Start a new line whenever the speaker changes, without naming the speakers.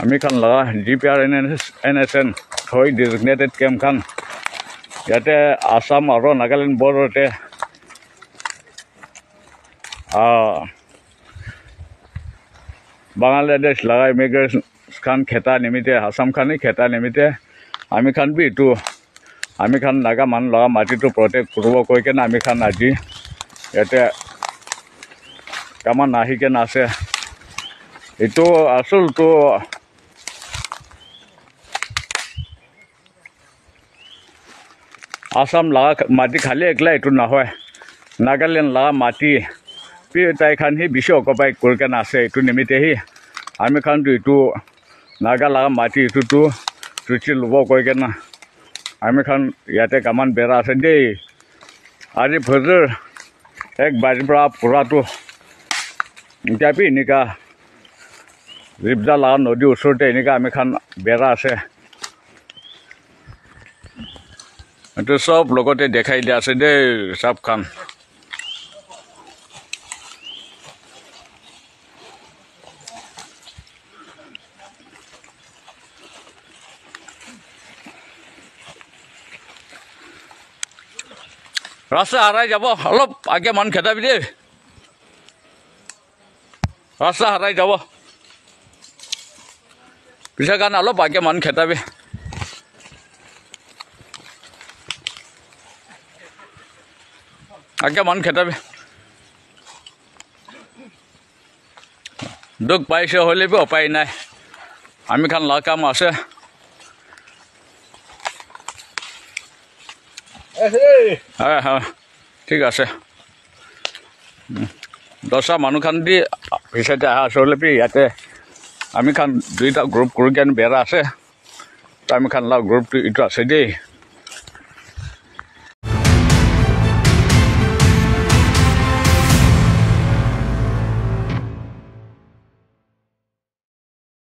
আমি খান লগা GPRNSN হয় ডিজিগনেটেড কেম্প খান ইয়াতে আসাম আৰু নাগালেণ্ড বৰ্ডাৰতে বাংলাদেশ লগা ইমিগ্ৰেশ্যন খান খেতা নিমিতে আসাম খানি খেতা নিমিতে আমি খান বি ইটো আমি খান নাগা মানুহ লগা মাটিটো প্ৰটেক্ট কৰিব কৈ কেনে আমি খান আজি ইয়াতে কামান আহি কেনে আছে এইটো আচলটো আসাম লগা মাটি খালি একলা এইটো নহয় নাগালেণ্ড লগা মাটি তাই খান সি বেছি অকুপাই কৰি কেনে আছে এইটো নিমিত্তেহি আমি খানটো এইটো নাগা লগা মাটি এইটোতো ট্ৰিটি ল'ব কৈ কেনে আমি খান ইয়াতে কামান বেৰা আছে দেই আজি ফজৰ 1 বাজিৰ পৰা পুৰাটো এতিয়া এনেকা ৰিবজা লগা নদীৰ ওচৰতে এনেকা আমি খান বেৰা আছে এইটো সব লগতে দেখাই দিয়া আছে দেই সব খান ৰাস্তা হাৰাই যাব অলপ আগে মান খেদাবি দেই ৰাস্তা হাৰাই যাব পিছে কাৰণে অলপ আগে মান খেদাবি আগে মান খেদাবি দুখ পাইছে হ'লে বি উপায় নাই আমি খান লগা কাম আছে ঠিক আছে দহটা মানুহ খান দি পিছতে অহা আচলতে ইয়াতে আমি খান দুইটা গ্ৰুপ কৰি কেনে বেৰা আছে আমি খান লগা গ্ৰুপটো এইটো আছে দেই